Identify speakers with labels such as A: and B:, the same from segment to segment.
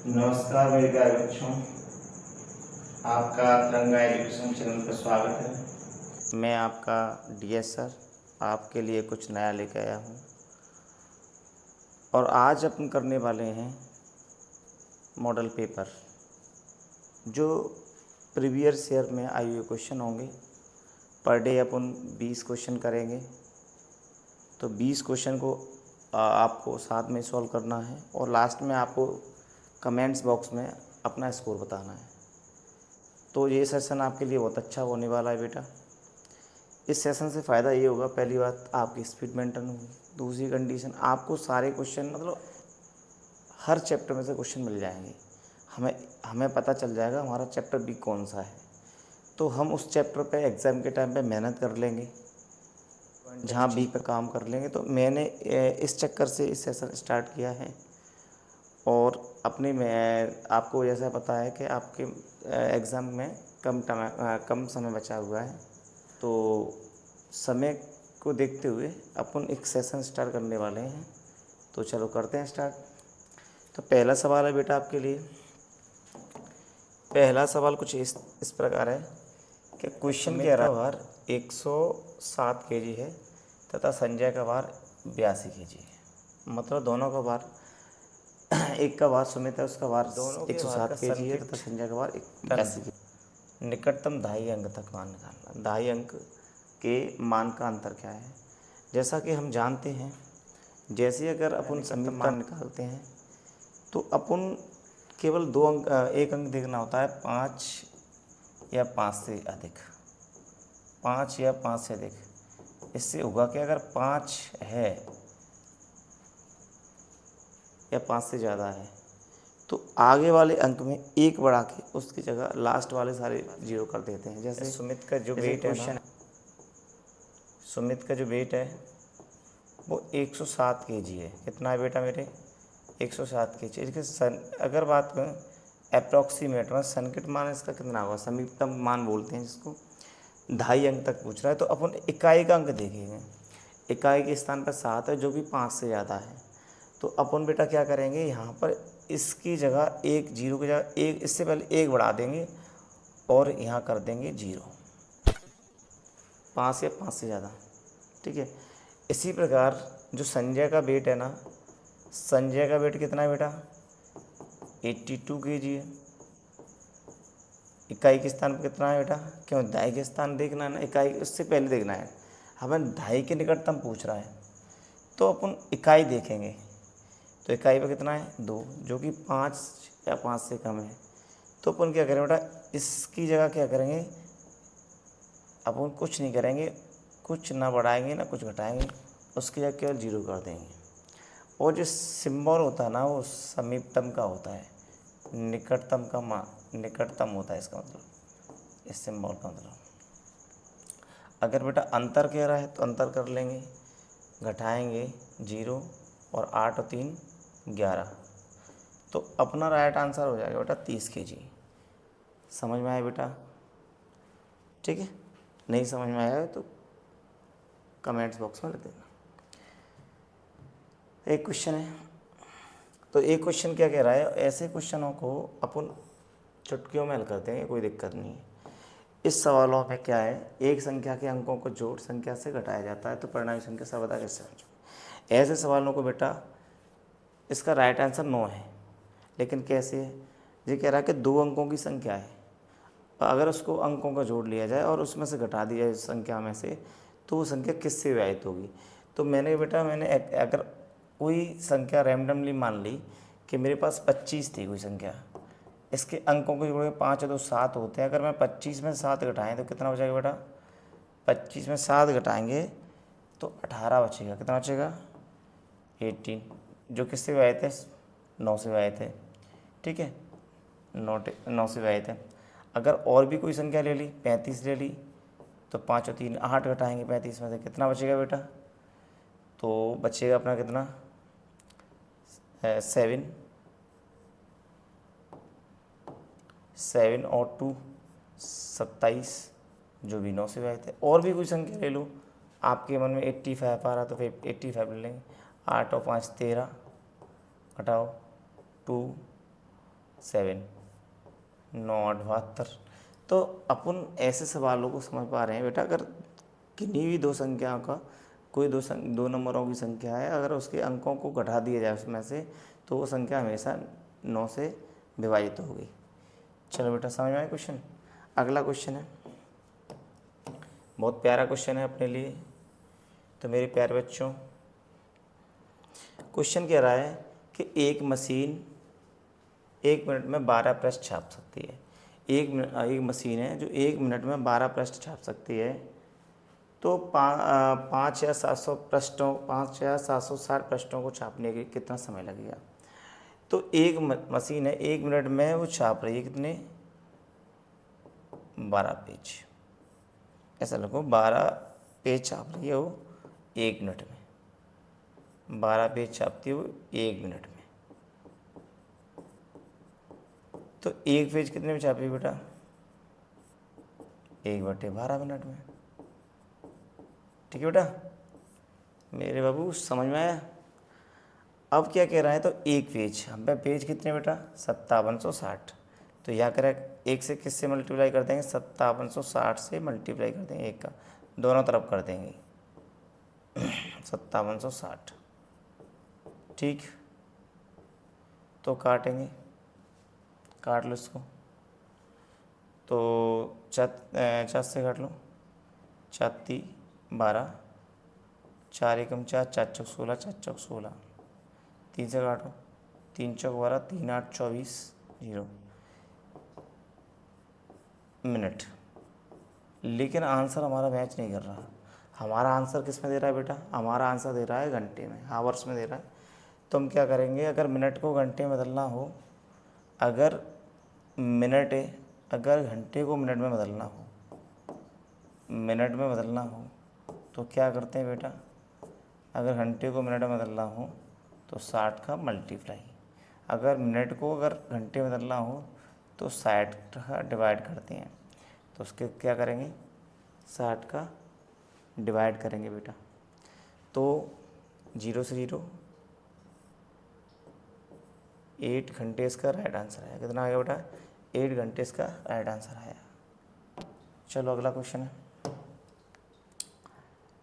A: नमस्कार मेरे प्यारे बच्चों, आपका तिरंगा एजुकेशन चैनल पर स्वागत है। मैं आपका डीएस सर आपके लिए कुछ नया लेकर आया हूँ और आज अपन करने वाले हैं मॉडल पेपर जो प्रीवियस ईयर में आए हुए क्वेश्चन होंगे। पर डे अपन 20 क्वेश्चन करेंगे, तो 20 क्वेश्चन को आपको साथ में सॉल्व करना है और लास्ट में आपको कमेंट्स बॉक्स में अपना स्कोर बताना है। तो ये सेशन आपके लिए बहुत अच्छा होने वाला है बेटा। इस सेशन से फ़ायदा ये होगा, पहली बात आपकी स्पीड मेंटेन होगी, दूसरी कंडीशन आपको सारे क्वेश्चन मतलब हर चैप्टर में से क्वेश्चन मिल जाएंगे। हमें पता चल जाएगा हमारा चैप्टर बी कौन सा है, तो हम उस चैप्टर पे एग्ज़ाम के टाइम पे मेहनत कर लेंगे, जहाँ बी पे काम कर लेंगे। तो मैंने इस चक्कर से इस सेशन स्टार्ट किया है और अपने में आपको जैसा पता है कि आपके एग्ज़ाम में कम समय बचा हुआ है, तो समय को देखते हुए अपन एक सेशन स्टार्ट करने वाले हैं। तो चलो करते हैं स्टार्ट। तो पहला सवाल है बेटा आपके लिए। पहला सवाल कुछ इस प्रकार है कि क्वेश्चन कह रहा है भार 107 kg है तथा संजय का भार 82 kg है। मतलब दोनों का भार, एक का भार सुमित है, उसका भार 107 kg है तथा संजय का भार 82 kg। निकटतम ढाई अंक तक मान निकालना। ढाई अंक के मान का अंतर क्या है? जैसा कि हम जानते हैं, जैसे अगर अपन समीप मान निकालते हैं तो अपन केवल एक अंक देखना होता है, 5 या 5 से अधिक, 5 या 5 से अधिक। इससे होगा कि अगर 5 है या 5 से ज़्यादा है तो आगे वाले अंक में एक बढ़ा के उसकी जगह लास्ट वाले सारे जीरो कर देते हैं। जैसे सुमित का जो वेट है ना, सुमित का जो वेट है वो 107 kg है। कितना है बेटा मेरे? 107 kg। इसके अगर बात करें अप्रॉक्सीमेट में सन्निकट मान इसका कितना होगा, समीपतम मान बोलते हैं जिसको, ढाई अंक तक पूछ रहा है, तो अपन इकाई का अंक देखेंगे। इकाई के स्थान पर 7 है जो कि 5 से ज़्यादा है, तो अपन बेटा क्या करेंगे, यहाँ पर इसकी जगह एक जीरो की जगह एक, इससे पहले एक बढ़ा देंगे और यहाँ कर देंगे जीरो, 5 या 5 से ज़्यादा। ठीक है। इसी प्रकार जो संजय का वेट है ना, संजय का वेट कितना है बेटा? 82 kg है। इकाई के स्थान पर कितना है बेटा? क्यों ढाई के स्थान देखना है ना, इकाई उससे पहले देखना है। हमें ढाई के निकटतम पूछ रहा है तो अपन इकाई देखेंगे। तो इकाई पर कितना है? 2, जो कि 5 या 5 से कम है। तो अपन क्या करें बेटा, इसकी जगह क्या करेंगे, अपन कुछ नहीं करेंगे, कुछ ना बढ़ाएंगे ना कुछ घटाएंगे, उसकी जगह केवल जीरो कर देंगे। और जो सिंबल होता है ना वो समीपतम का होता है, निकटतम का मान निकटतम होता है। इसका मतलब इस सिंबल का मतलब, अगर बेटा अंतर कह रहा है तो अंतर कर लेंगे, घटाएंगे जीरो, और 8 और 3 11, तो अपना राइट आंसर हो जाएगा बेटा 30 kg। समझ में आया बेटा? ठीक है। नहीं समझ में आया तो कमेंट्स बॉक्स में लिख देना। एक क्वेश्चन है, तो एक क्वेश्चन क्या कह रहा है, ऐसे क्वेश्चनों को अपन चुटकियों में हल करते हैं, कोई दिक्कत नहीं है। इस सवालों में क्या है, एक संख्या के अंकों को जोड़ संख्या से घटाया जाता है तो परिणामी संख्या सर्वदा कैसे समझो। ऐसे सवालों को बेटा इसका राइट आंसर 9 है, लेकिन कैसे है? ये कह रहा है कि 2 अंकों की संख्या है, अगर उसको अंकों का जोड़ लिया जाए और उसमें से घटा दिया जाए उस संख्या में से, तो वो संख्या किससे विभाजित होगी। तो मैंने अगर कोई संख्या रैंडमली मान ली कि मेरे पास 25 थी कोई संख्या, इसके अंकों को जोड़े 5 है तो 7 होते हैं। अगर मैं 25 में 7 घटाएँ तो कितना बचेगा बेटा? 25 में 7 घटाएंगे तो 18 बचेगा। कितना बचेगा? 18, जो किससे विभाजित है? 9 से विभाजित है। ठीक है, 9 से विभाजित है। अगर और भी कोई संख्या ले ली, 35 ले ली, तो 5 और 3 8 घटाएंगे 35 में से, कितना बचेगा बेटा? तो बचेगा अपना कितना? 7 और 2 27, जो भी 9 से विभाजित है। और भी कोई संख्या ले लो, आपके मन में 85 आ रहा तो फिर 85 ले लेंगे। 8 और 5 13, घटाओ 2 7, 9 8 72। तो अपन ऐसे सवालों को समझ पा रहे हैं बेटा, अगर किन्हीं भी दो संख्याओं का कोई दो नंबरों की संख्या है, अगर उसके अंकों को घटा दिया जाए उसमें से, तो वो संख्या हमेशा 9 से विभाजित होगी। चलो बेटा समझ में आया क्वेश्चन। अगला क्वेश्चन है, बहुत प्यारा क्वेश्चन है अपने लिए, तो मेरे प्यारे बच्चों क्वेश्चन कह रहा है कि एक मशीन 1 मिनट में 12 पृष्ठ छाप सकती है। एक मशीन है जो 1 मिनट में 12 पृष्ठ छाप सकती है, तो 5 या 760 पृष्ठों को छापने के कितना समय लगेगा। तो एक मशीन है 1 मिनट में वो छाप रही है कितने, 12 पेज। ऐसा लगो 12 पेज छाप रही है वो 1 मिनट में, 12 पेज छापती है वो 1 मिनट में। तो एक पेज कितने में छापी बेटा, 1/12 मिनट में। ठीक है बेटा, मेरे बाबू समझ में आया। अब क्या कह रहा है, तो एक पेज, हमें पेज कितने बेटा 5760। तो यह करें एक से किससे मल्टीप्लाई कर देंगे, 5760 से मल्टीप्लाई कर देंगे, एक का दोनों तरफ कर देंगे 5760। ठीक, तो काटेंगे, काट लो इसको। तो 4 से काट लो, 4 12, 4 एकम 4, 4 चौक 16, 4 चौक 16, 3 से काटो, 3 चौक 12, 3 8 24, 0 मिनट। लेकिन आंसर हमारा मैच नहीं कर रहा। हमारा आंसर किस में दे रहा है बेटा, हमारा आंसर दे रहा है घंटे में, आवर्स में दे रहा है। तो हम क्या करेंगे, अगर मिनट को घंटे में बदलना हो, अगर घंटे को मिनट में बदलना हो, तो क्या करते हैं बेटा, अगर घंटे को मिनट में बदलना हो तो 60 का मल्टीप्लाई, अगर मिनट को अगर घंटे में बदलना हो तो 60 का डिवाइड करते हैं। तो उसके क्या करेंगे, 60 का डिवाइड करेंगे बेटा। तो 0 से 0, 8 घंटे इसका राइट आंसर आया। कितना आ गया बेटा, 8 घंटे इसका राइट आंसर आया। चलो अगला क्वेश्चन है,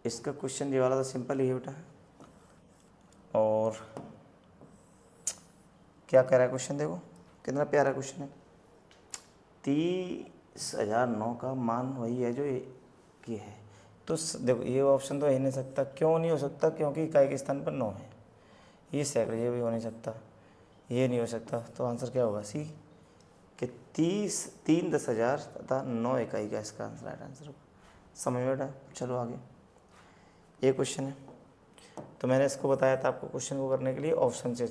A: इसका क्वेश्चन ये वाला तो सिंपल ही है बेटा। और क्या कह रहा है क्वेश्चन, देखो कितना प्यारा क्वेश्चन है। 30,009 का मान वही है जो ये है। तो देखो ये ऑप्शन तो हो ही नहीं सकता। क्यों नहीं हो सकता, क्योंकि इकाई के स्थान पर 9 है। ये सैकड़े, ये भी हो नहीं सकता, ये नहीं हो सकता। तो आंसर क्या होगा, सी, कि 3 10,000 तथा 9 इकाई का इसका आंसर राइट आंसर होगा। समझ में बेटा। चलो आगे, ये क्वेश्चन है। तो मैंने इसको बताया था आपको, क्वेश्चन को करने के लिए ऑप्शन से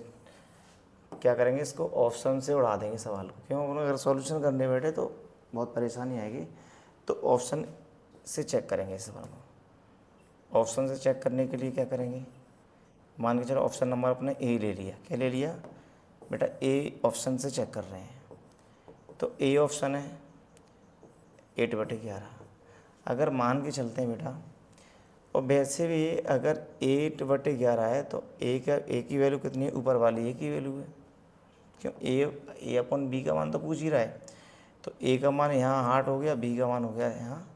A: क्या करेंगे, इसको ऑप्शन से उड़ा देंगे सवाल को। क्यों, अगर सॉल्यूशन करने बैठे तो बहुत परेशानी आएगी। तो ऑप्शन से चेक करेंगे इस सवाल को। ऑप्शन से चेक करने के लिए क्या करेंगे, मान के चलो ऑप्शन नंबर अपने ए ले लिया। क्या ले लिया बेटा, ए ऑप्शन से चेक कर रहे हैं। तो ए ऑप्शन है 8/11। अगर मान के चलते हैं बेटा, और वैसे भी अगर 8/11 है तो ए की वैल्यू कितनी है, ऊपर वाली ए की वैल्यू है। क्यों, ए अपन बी का मान तो पूछ ही रहा है। तो ए का मान यहाँ 8 हो गया, बी का मान हो गया यहाँ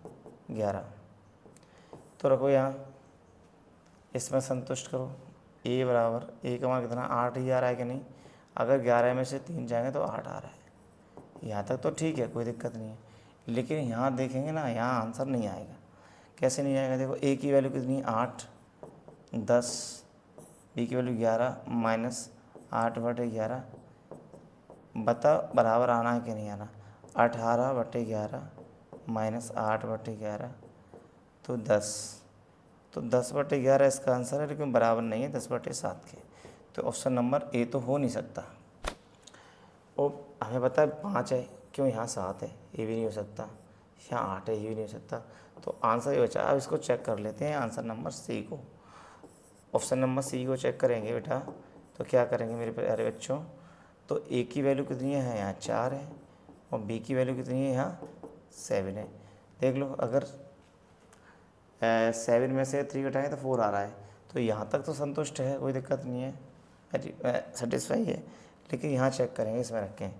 A: 11। तो रखो यहाँ, इसमें संतुष्ट करो। ए बराबर, ए का मान कितना 8 ही आ रहा है कि नहीं। अगर 11 में से 3 जाएंगे तो 8 आ रहा है। यहाँ तक तो ठीक है, कोई दिक्कत नहीं है। लेकिन यहाँ देखेंगे ना, यहाँ आंसर नहीं आएगा। कैसे नहीं आएगा, देखो ए की वैल्यू कितनी 8 10, बी की वैल्यू 11 माइनस 8/11, बता बराबर आना है कि नहीं आना। 18/11 माइनस 8/11 तो 10। तो 10/11 इसका आंसर है, लेकिन बराबर नहीं है 10/7 के। तो ऑप्शन नंबर ए तो हो नहीं सकता। और हमें पता है 5 है, क्यों यहाँ 7 है, ये भी नहीं हो सकता। यहाँ 8 है, ये भी नहीं हो सकता। तो आंसर ये बचा। अब इसको चेक कर लेते हैं, आंसर नंबर सी को, ऑप्शन नंबर सी को चेक करेंगे बेटा। तो क्या करेंगे मेरे प्यारे बच्चों, तो ए की वैल्यू कितनी है, यहाँ 4 है, और बी की वैल्यू कितनी है, यहाँ 7 है। देख लो, अगर 7 में से 3 घटाएँ तो 4 आ रहा है। तो यहाँ तक तो संतुष्ट है, कोई दिक्कत नहीं है, सेटिस्फाई है। लेकिन यहाँ चेक करेंगे, इसमें रखें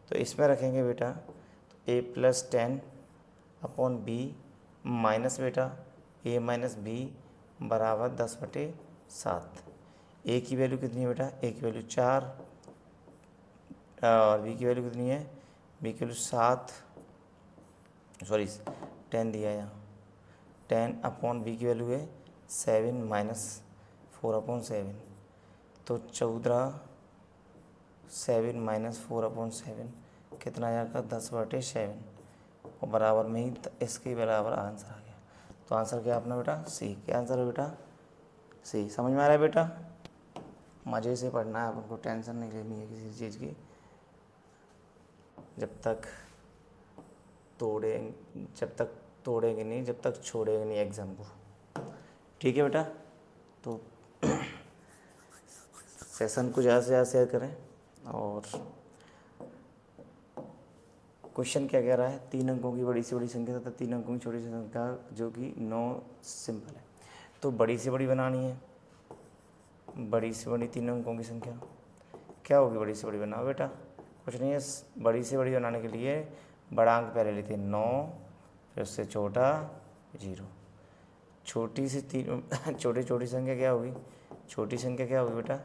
A: तो इसमें रखेंगे बेटा तो a plus 10 upon B minus बेटा a माइनस बी बराबर 10/7। a की वैल्यू कितनी है बेटा, a की वैल्यू 4 और b की वैल्यू कितनी है, b की वैल्यू 7, सॉरी 10 दिया है यहाँ, 10 अपॉन b की वैल्यू है 7 माइनस 4/7, तो 14, 7 माइनस 4/7 कितना आ जाएगा 10/7 और बराबर में ही इसके बराबर आंसर आ गया। तो आंसर क्या अपना बेटा सी, क्या आंसर है बेटा सी। समझ में आ रहा है बेटा, मज़े से पढ़ना है, आपको टेंशन नहीं लेनी है किसी चीज़ की, जब तक तोड़ेंगे नहीं, जब तक छोड़ेंगे नहीं एग्ज़ाम को, ठीक है बेटा। तो सेशन को ज़्यादा से ज़्यादा शेयर करें। और क्वेश्चन क्या कह रहा है, 3 अंकों की बड़ी से बड़ी संख्या तथा 3 अंकों की छोटी सी संख्या जो कि 9 सिंपल है। तो बड़ी से बड़ी बनानी है, बड़ी से बड़ी 3 अंकों की संख्या क्या होगी, बड़ी से बड़ी बनाओ बेटा, कुछ नहीं है, बड़ी से बड़ी बनाने के लिए बड़ा अंक पहले लेते हैं 9, फिर उससे छोटा 0, छोटी सी छोटी संख्या क्या होगी, छोटी संख्या क्या होगी बेटा,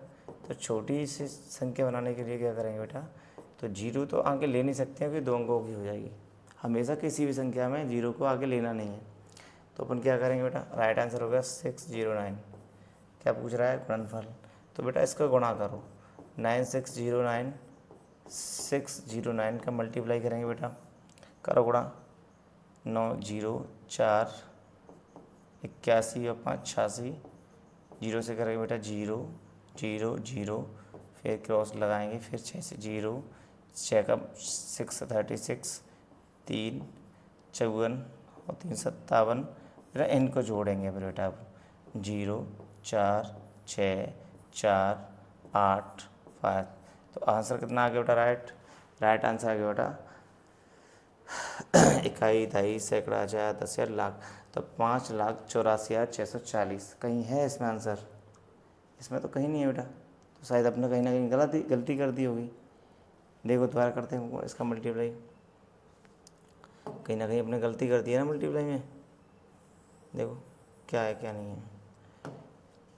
A: तो छोटी सी संख्या बनाने के लिए क्या करेंगे बेटा, तो 0 तो आगे ले नहीं सकते हैं, क्योंकि 2 अंकों की हो जाएगी, हमेशा किसी भी संख्या में 0 को आगे लेना नहीं है। तो अपन क्या करेंगे बेटा, राइट आंसर होगा 609। क्या पूछ रहा है, गुणनफल, तो बेटा इसका गुणा करो, 9609 609 का मल्टीप्लाई करेंगे बेटा, करो गुणा, 9 0 4 81 और 5 86, 0 से करेंगे बेटा 0 0 0, फिर क्रॉस लगाएंगे, फिर 6 से 0 6 का 6 36, 3 54 और 3 57, बेटा इनको जोड़ेंगे फिर बेटा अब 0 4 6 4 8 5, तो आंसर कितना आ गया बेटा, राइट आंसर आ गया बेटा इकाई, दहाई, सैकड़ा, हजार, 10,000, लाख, तो 5,84,640 कहीं है इसमें आंसर, इसमें तो कहीं नहीं है बेटा, तो शायद आपने कहीं ना कहीं गलती कर दी होगी। देखो दोबारा करते हैं इसका मल्टीप्लाई, कहीं ना कहीं अपने गलती कर दी है ना मल्टीप्लाई में, देखो क्या है क्या नहीं है,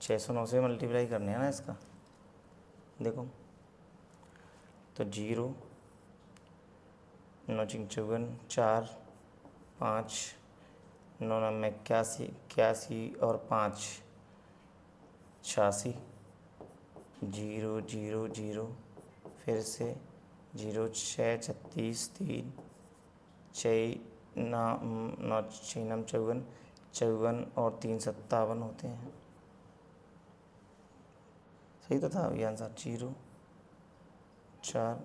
A: 609 से मल्टीप्लाई करने है ना इसका, देखो तो 0 9 54 4 5 9 9 81 और 5 86, 0 0 0, फिर से 0 6 36 3 6 9 6 9 54 54 और 3 57 होते हैं, सही तो था ये आंसर, 0 4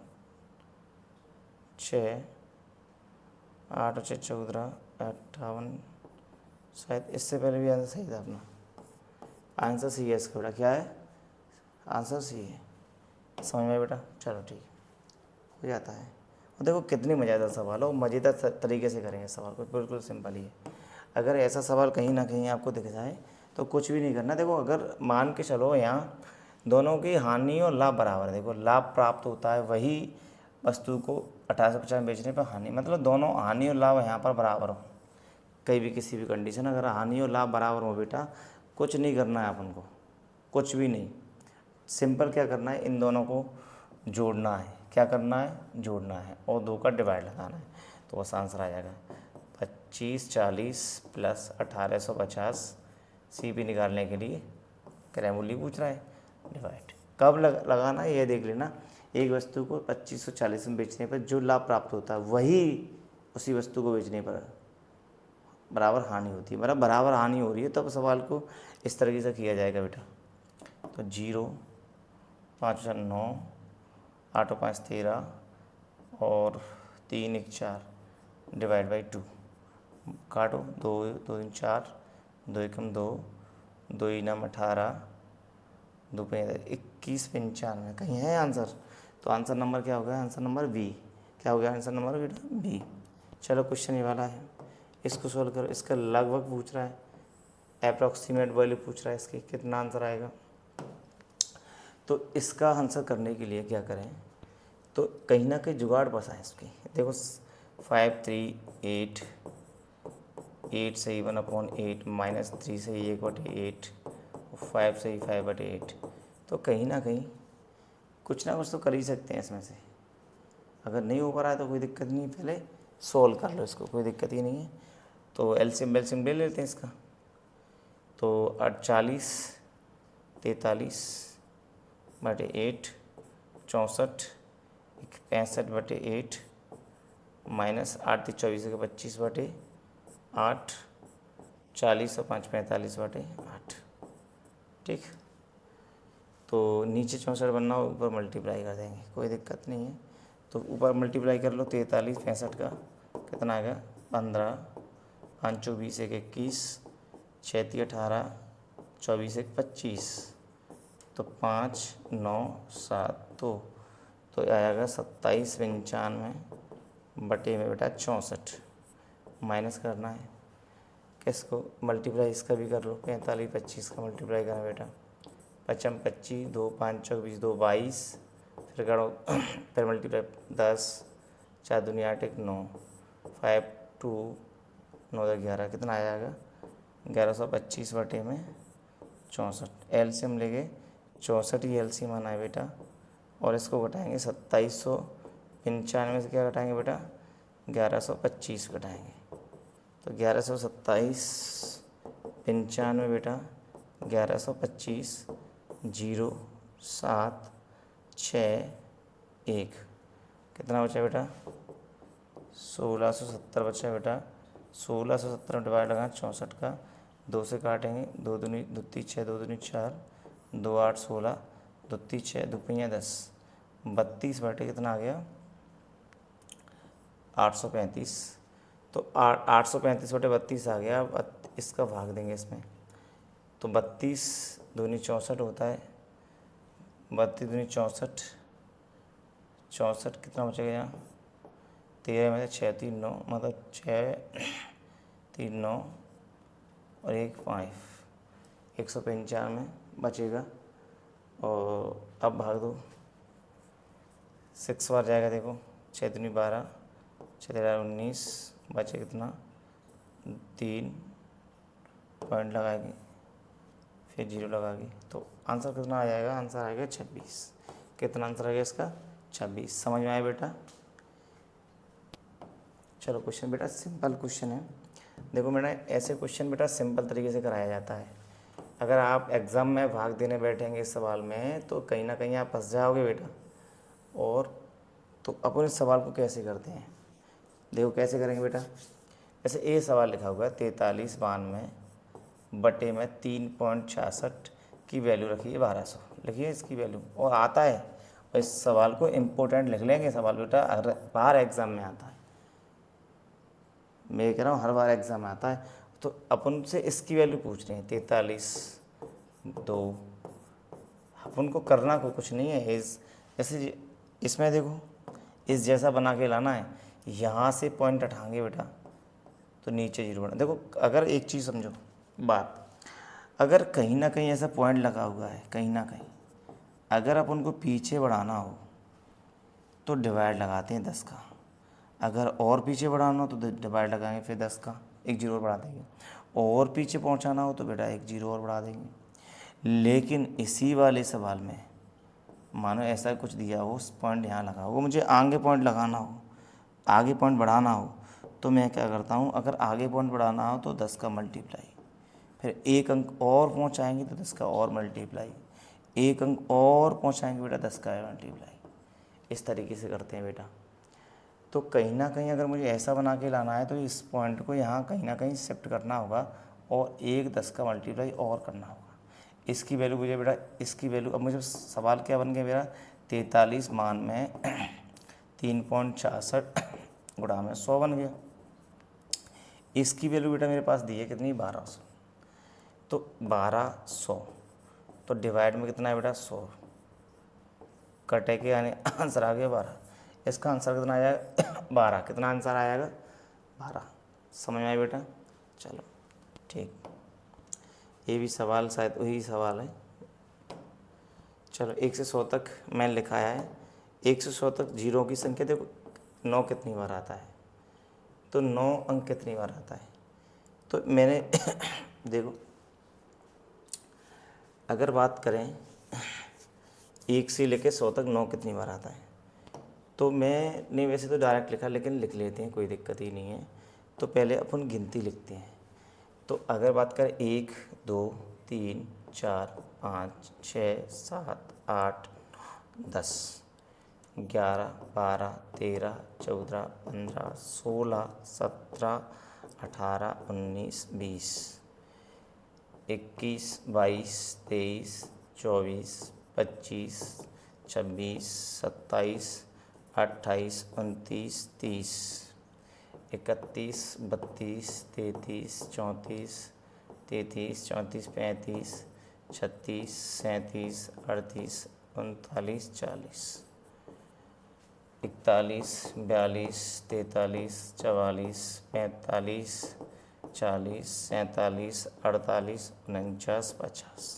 A: 6 8 और 6 14 58, शायद इससे पहले भी आंसर सही था अपना, आंसर सी है इसका बेटा, क्या है आंसर सी है, समझ में बेटा, चलो ठीक हो जाता है। और देखो कितनी मज़ेदार सवाल हो, मज़ेदार तरीके से करेंगे सवाल को, बिल्कुल सिंपल ही है। अगर ऐसा सवाल कहीं ना कहीं आपको दिख जाए तो कुछ भी नहीं करना, देखो अगर मान के चलो यहाँ दोनों की हानि और लाभ बराबर है, देखो लाभ प्राप्त होता है वही वस्तु को 1850 में बेचने पर हानि, मतलब दोनों हानि और लाभ यहाँ पर बराबर हो, कहीं भी किसी भी कंडीशन अगर हानि और लाभ बराबर हो बेटा, कुछ नहीं करना है अपन को, कुछ भी नहीं, सिंपल क्या करना है, इन दोनों को जोड़ना है, क्या करना है जोड़ना है, और 2 का डिवाइड लगाना है, तो बस आंसर आ जाएगा 2540 प्लस 1850, CP निकालने के लिए क्रैमूली पूछ रहा है, डिवाइड कब लगाना है ये देख लेना, एक वस्तु को 2540 में बेचने पर जो लाभ प्राप्त होता है वही उसी वस्तु को बेचने पर बराबर हानि होती है, मतलब बराबर हानि हो रही है, तब सवाल को इस तरीके से किया जाएगा बेटा। तो 0 5 9 8 5 13 और 3 1 4 डिवाइड बाई 2, काटो 2 2 3 4 2 1 2 2 9 18 2 5 21 95, कहीं है आंसर, तो आंसर नंबर क्या हो गया, आंसर नंबर बी, क्या हो गया आंसर नंबर बेटा बी। चलो क्वेश्चन ये वाला है, इसको सॉल्व करो, इसका लगभग पूछ रहा है, अप्रॉक्सीमेट वैल्यू पूछ रहा है इसकी, कितना आंसर आएगा। तो इसका आंसर करने के लिए क्या करें, तो कहीं ना कहीं जुगाड़ बसा है इसकी। देखो 5 3 8, 8 से ही 1/8, -3 से ही 1/8, 5 से ही 5/8। तो कहीं ना कहीं कुछ ना कुछ तो कर ही सकते हैं इसमें से। अगर नहीं हो पा रहा है तो कोई दिक्कत नहीं, पहले सोल्व कर लो इसको, कोई दिक्कत ही नहीं है। तो एलसीएम बेलसीएम ले लेते हैं इसका। तो 48 43/8, 64 65/8, -8 24 के 25/8, 40 और 5 45/8। ठीक, तो नीचे 64 बनना हो, ऊपर मल्टीप्लाई कर देंगे, कोई दिक्कत नहीं है। तो ऊपर मल्टीप्लाई कर लो, 43 65 का कितना आएगा 15, 5 24 1 21, 6 18, 24 1 25, तो 5 9 7 2, तो आएगा 27 95 में बेटा 64। माइनस करना है किसको, मल्टीप्लाई इसका भी कर लो, 45 25 का मल्टीप्लाई करना बेटा, 55 25, 2 5 चौक 20, 2 22, फिर करो फिर मल्टीप्लाई 10, 4 दूनी 8 1 9, 5 2 9 11, कितना आ जाएगा 1125 बटे में 64। एलसीएम लेके 64 ही एलसीएम आना है बेटा, और इसको घटाएंगे 2795 से क्या घटाएंगे बेटा 1125 घटाएंगे, तो 1127 95 बेटा 1125 0 7 6 1, कितना बचा बेटा 1670 बचा बेटा। 1670 डिवाइड लगा 64 का, 2 से काटेंगे, 2 दूनी 2 3 6, 2 दूनी 4, 2 8 16, 2 3 6, 2 5 10, 32 बटे कितना आ गया 835। तो 835 बटे 32 आ गया। अब इसका भाग देंगे इसमें, तो 32 दूनी 64 होता है, 32 दूनी 64, 64 कितना बचेगा यहाँ 13 में से 6 3 9, मतलब 6 3 9 और 1 5, 195 बचेगा। और अब भाग दो, 6 बार जाएगा, देखो 6 दूनी 12, 6 13 19, बचे कितना 3 पॉइंट लगाएगी, फिर 0 लगाएगी, तो आंसर कितना आ जाएगा, आंसर आएगा 26। कितना आंसर आएगा इसका 26। समझ में आया बेटा। चलो क्वेश्चन बेटा सिंपल क्वेश्चन है। देखो बेटा ऐसे क्वेश्चन बेटा सिंपल तरीके से कराया जाता है। अगर आप एग्ज़ाम में भाग देने बैठेंगे इस सवाल में तो कहीं ना कहीं आप फंस जाओगे बेटा। और तो अपन इस सवाल को कैसे करते हैं, देखो कैसे करेंगे बेटा। ऐसे ए सवाल लिखा हुआ है 4392 बटे में 3.66 की वैल्यू रखी है 1200, लिखिए इसकी वैल्यू, और आता है। और इस सवाल को इम्पोर्टेंट लिख लेंगे, सवाल बेटा हर बार एग्ज़ाम में आता है, मैं कह रहा हूँ हर बार एग्ज़ाम में आता है। तो अपन से इसकी वैल्यू पूछ रहे हैं 43.2, अपन को करना को कुछ नहीं है, इस जैसे इसमें देखो इस जैसा बना के लाना है, यहाँ से पॉइंट हटाएंगे बेटा तो नीचे 0 बना। देखो अगर एक चीज़ समझो बात, अगर कहीं ना कहीं ऐसा पॉइंट लगा हुआ है कहीं ना कहीं, अगर अपन को पीछे बढ़ाना हो तो डिवाइड लगाते हैं 10 का, अगर और पीछे बढ़ाना हो तो डिवाइड लगाएंगे फिर 10 का, 1 0 और बढ़ा देंगे, और पीछे पहुंचाना हो तो बेटा 1 0 और बढ़ा देंगे। लेकिन इसी वाले सवाल में मानो ऐसा कुछ दिया हो, उस पॉइंट यहाँ लगा हो, मुझे आगे पॉइंट लगाना हो, आगे पॉइंट बढ़ाना हो, तो मैं क्या करता हूँ, अगर आगे पॉइंट बढ़ाना हो तो 10 का मल्टीप्लाई, फिर 1 अंक और पहुँचाएँगे तो 10 का और मल्टीप्लाई, 1 अंक और पहुँचाएँगे बेटा 10 का मल्टीप्लाई। इस तरीके से करते हैं बेटा। तो कहीं ना कहीं अगर मुझे ऐसा बना के लाना है तो इस पॉइंट को यहाँ कहीं ना कहीं शिफ्ट करना होगा और 1 10 का मल्टीप्लाई और करना होगा। इसकी वैल्यू मुझे बेटा, इसकी वैल्यू, अब मुझे सवाल क्या बन गया मेरा 43 मान में 3.66 गुणा में 100 बन गया। इसकी वैल्यू बेटा मेरे पास दी है कितनी 1200, तो 1200 तो डिवाइड में कितना है बेटा 100, कटे के यानी आंसर आ गया 12। इसका आंसर कितना आ जाएगा 12, कितना आंसर आएगा 12। समझ में आया बेटा। चलो ठीक, ये भी सवाल शायद वही सवाल है। चलो 1 से 100 तक मैंने लिखाया है, 1 से 100 तक जीरो की संख्या देखो 9 कितनी बार आता है, तो 9 अंक कितनी बार आता है। तो मैंने देखो अगर बात करें 1 से लेकर 100 तक 9 कितनी बार आता है, तो मैंने वैसे तो डायरेक्ट लिखा, लेकिन लिख लेते हैं, कोई दिक्कत ही नहीं है। तो पहले अपन गिनती लिखते हैं। तो अगर बात करें 1 2 3 4 5 6 7 8 10 11 12 13 14 15 16 17 18 19 20 21 22 23 24 25 26 27 28 29 30 31 32 33 34 33 34 35 36 37 38 39 40 41 42 43 44 45 40 47 48 49 50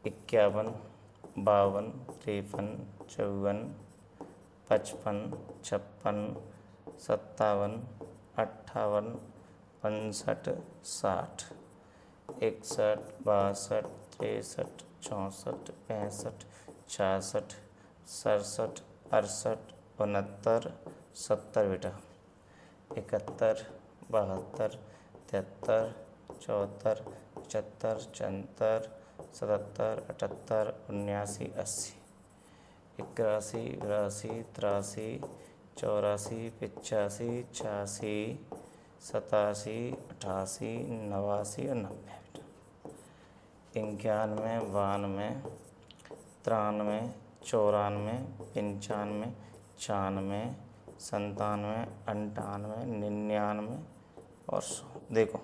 A: 51 52 53 54 55 56 57 58 59 60 61 62 63 64 65 66 67 68 69 70 बेटा 71 72 73 74 75 74 77 78 79 80 81 82 83 84 85 86 87 88 89 और 90 बेटा 91 92 93 94 95 96 97 98 99 और 100। देखो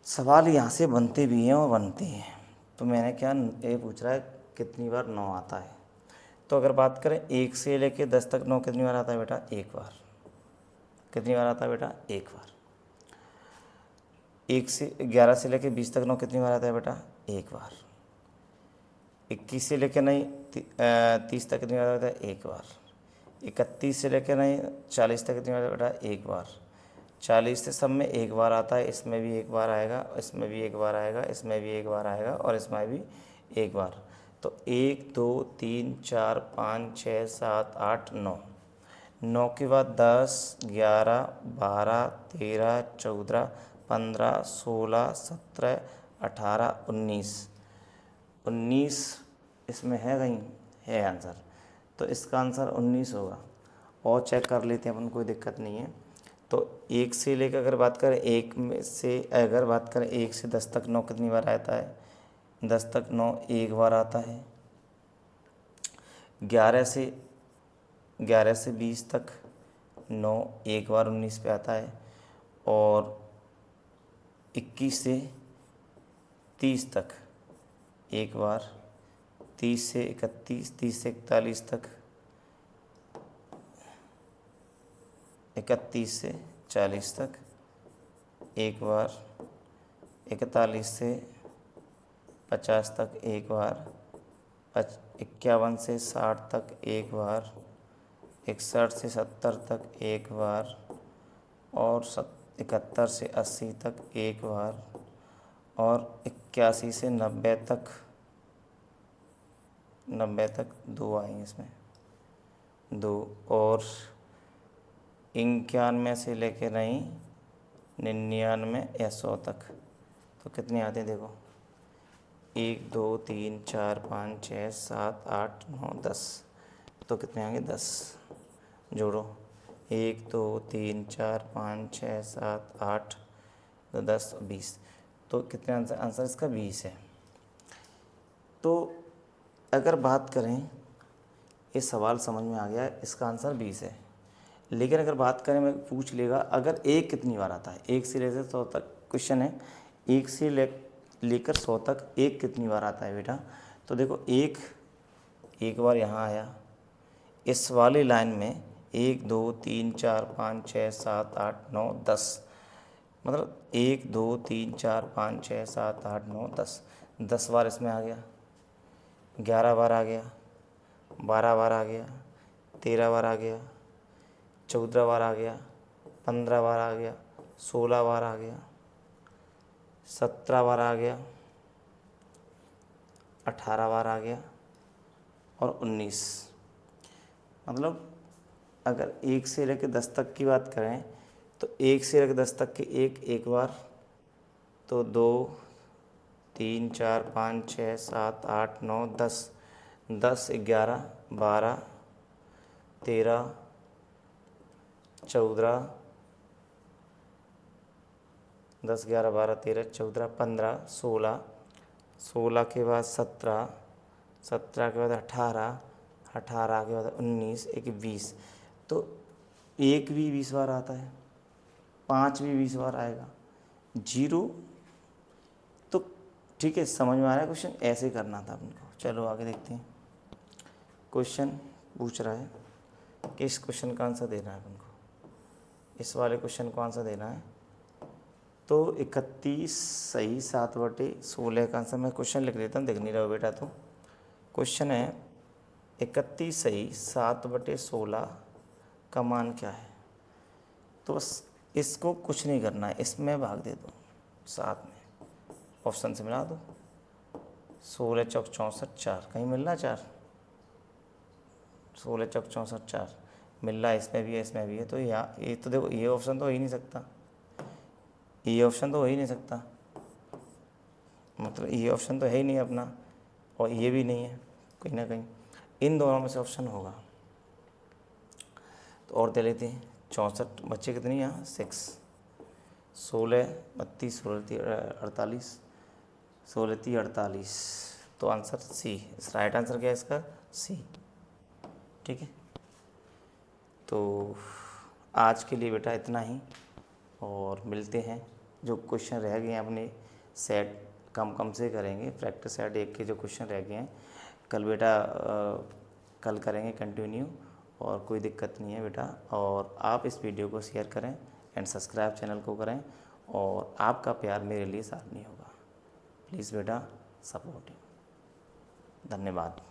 A: सवाल यहाँ से बनते भी हैं और बनते हैं। तो मैंने क्या ये पूछ रहा है कितनी बार 9 आता है। तो अगर बात करें 1 से लेके 10 तक 9 कितनी बार आता है बेटा, एक बार। कितनी बार आता है बेटा, एक बार। 1 से 11 से लेके 20 तक 9 कितनी बार आता है बेटा, एक बार। 21 से लेके नहीं 30 तक कितनी बार आता है, एक बार। 31 से लेके नहीं 40 तक कितनी बार आता है बेटा, एक बार। 40 से सब में एक बार आता है, इसमें भी एक बार आएगा, इसमें भी एक बार आएगा, इसमें भी एक बार आएगा और इसमें भी एक बार। तो 1 2 3 4 5 6 7 8 9, 9 के बाद 10 11 12 13 14 15 16 17 18 19 19 इसमें है कहीं, है आंसर। तो इसका आंसर 19 होगा। और चेक कर लेते हैं अपन, कोई दिक्कत नहीं है। तो 1 से लेकर अगर बात करें 1 में से अगर बात करें 1 से 10 तक 9 कितनी बार आता है, 10 तक 9 एक बार आता है। 11 से 20 तक 9 एक बार 19 पे आता है। और 21 से 30 तक एक बार। 30 से 31, 30 से 41 तक, 31 से 40 तक एक बार। 41 से 50 तक एक बार। 51 से 60 तक एक बार। 61 से 70 तक एक बार। और 71 से 80 तक एक बार। और 81 से 90 तक 2 आएंगे इसमें, 2। और 91 से लेके नहीं 99 या 100 तक तो कितने आते हैं देखो, 1 2 3 4 5 6 7 8 9 10। तो कितने आएंगे, 10। जोड़ो, 1 2 3 4 5 6 7 8 तो 10 20। तो कितने आंसर इसका 20 है। तो अगर बात करें, ये सवाल समझ में आ गया, इसका आंसर 20 है। लेकिन अगर बात करें, मैं पूछ लेगा अगर एक कितनी बार आता है, 1 से लेकर 100 तक क्वेश्चन है, 1 से लेकर 100 तक एक कितनी बार आता है बेटा। तो देखो एक बार यहाँ आया, इस वाली लाइन में 1 2 3 4 5 6 7 8 9 10, मतलब 1 2 3 4 5 6 7 8 9 10 बार इसमें आ गया, 11 बार आ गया, 12 बार आ गया, 13 बार आ गया, 14 बार आ गया, 15 बार आ गया, 16 बार आ गया, 17 बार आ गया, 18 बार आ गया और 19। मतलब अगर 1 से लेकर 10 तक की बात करें तो 1 से लेकर 10 तक के एक बार, तो 2, 3, 4, 5, 6, 7, 8, 9, 10, 10, 11, 12, 13, 14, 10, 11, 12, 13, 14, 15, 16, 16 के बाद 17, 17 के बाद 18, 18 के बाद 19, एक 20। तो 1 भी 20 बार आता है, 5 भी 20 बार आएगा, 0 तो ठीक है। समझ में आ रहा है क्वेश्चन? ऐसे करना था अपन को। चलो आगे देखते हैं। क्वेश्चन पूछ रहा है कि इस क्वेश्चन का आंसर देना है अपन को, इस वाले क्वेश्चन को आंसर देना है। तो 31 सही 7/16 का आंसर मैं क्वेश्चन लिख देता हूँ, देख नहीं रहो बेटा। तो क्वेश्चन है 31 सही 7/16 का मान क्या है। तो बस इसको कुछ नहीं करना है, इसमें भाग दे दो 7 में, ऑप्शन से मिला दो। 16 चौक 64, 4 कहीं मिल रहा है 4, 16 चौक 64, 4 मिल रहा है, इसमें भी है इसमें भी है। तो यहाँ ये तो देखो, ये ऑप्शन तो हो ही नहीं सकता, ये ऑप्शन तो हो ही नहीं सकता, मतलब ये ऑप्शन तो है ही नहीं अपना, और ये भी नहीं है, कहीं ना कहीं इन दोनों में से ऑप्शन होगा। तो और दे लेते हैं। 64 बच्चे कितनी यहाँ 6, 16 32, 16 48, 16 48। तो आंसर सी, इस राइट आंसर क्या है इसका? सी। ठीक है, तो आज के लिए बेटा इतना ही, और मिलते हैं। जो क्वेश्चन रह गए हैं अपने सेट कम से करेंगे, प्रैक्टिस सेट 1 के जो क्वेश्चन रह गए हैं कल बेटा, कल करेंगे कंटिन्यू, और कोई दिक्कत नहीं है बेटा। और आप इस वीडियो को शेयर करें एंड सब्सक्राइब चैनल को करें, और आपका प्यार मेरे लिए साथ नहीं होगा। प्लीज़ बेटा सपोर्ट। धन्यवाद।